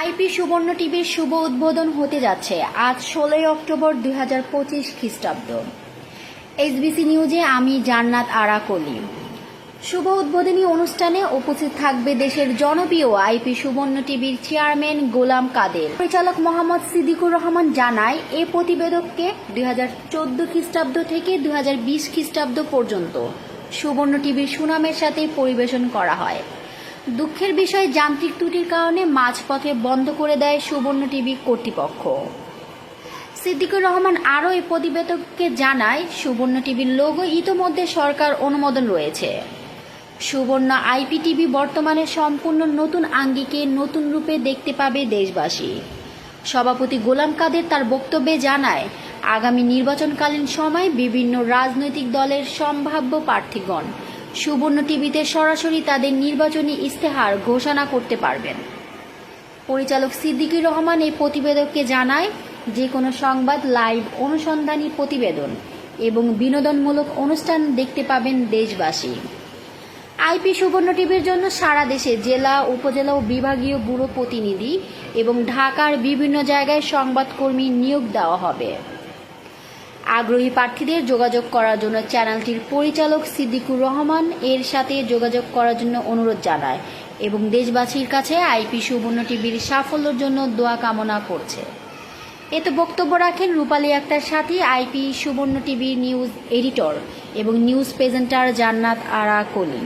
IP সুবর্ণ টিভির শুভ উদ্বোধন হতে যাচ্ছে আজ 16 অক্টোবর 2025 খ্রিস্টাব্দ। এসবিসি নিউজে আমি জান্নাত আরা কলি। শুভ উদ্বোধনী অনুষ্ঠানে উপস্থিত থাকবে দেশের জনপ্রিয় আইপি সুবর্ণ টিভির চেয়ারম্যান গোলাম কাদের। পরিচালক মোহাম্মদ সিদ্দিকুর রহমান জানায়, এ প্রতিবেদককে 2014 খ্রিস্টাব্দ থেকে 2020 খ্রিস্টাব্দ পর্যন্ত সুবর্ণ টিভির সুনামের সাথে পরিবেশন করা হয়। দুঃখের বিষয়, যান্ত্রিক ত্রুটির কারণে মাঝপথে বন্ধ করে দেয় সুবর্ণ টিভি কর্তৃপক্ষ। সিদ্দিকুর রহমান আরও এই প্রতিবেদককে জানায়, সুবর্ণ টিভির লোগো ইতোমধ্যে সরকার অনুমোদন রয়েছে। সুবর্ণ আইপি টিভি বর্তমানে সম্পূর্ণ নতুন আঙ্গিকে নতুন রূপে দেখতে পাবে দেশবাসী। সভাপতি গোলাম কাদের তার বক্তব্যে জানায়, আগামী নির্বাচনকালীন সময় বিভিন্ন রাজনৈতিক দলের সম্ভাব্য প্রার্থীগণ সুবর্ণ টিভিতে সরাসরি তাদের নির্বাচনী ইস্তেহার ঘোষণা করতে পারবেন। পরিচালক সিদ্দিকুর রহমান এই প্রতিবেদককে জানায়, যে কোনো সংবাদ, লাইভ অনুসন্ধানী প্রতিবেদন এবং বিনোদনমূলক অনুষ্ঠান দেখতে পাবেন দেশবাসী। আইপি সুবর্ণ টিভির জন্য সারা দেশে জেলা, উপজেলা ও বিভাগীয় ব্যুরো প্রতিনিধি এবং ঢাকার বিভিন্ন জায়গায় সংবাদকর্মী নিয়োগ দেওয়া হবে। আগ্রহী প্রার্থীদের যোগাযোগ করার জন্য চ্যানেলটির পরিচালক সিদ্দিকুর রহমান এর সাথে যোগাযোগ করার জন্য অনুরোধ জানায় এবং দেশবাসীর কাছে আইপি সুবর্ণ টিভির সাফল্যের জন্য দোয়া কামনা করছে। এতে বক্তব্য রাখেন রূপালী আক্তার সাথী, আইপি সুবর্ণ টিভি নিউজ এডিটর এবং নিউজ প্রেজেন্টার জান্নাত আরা কলি।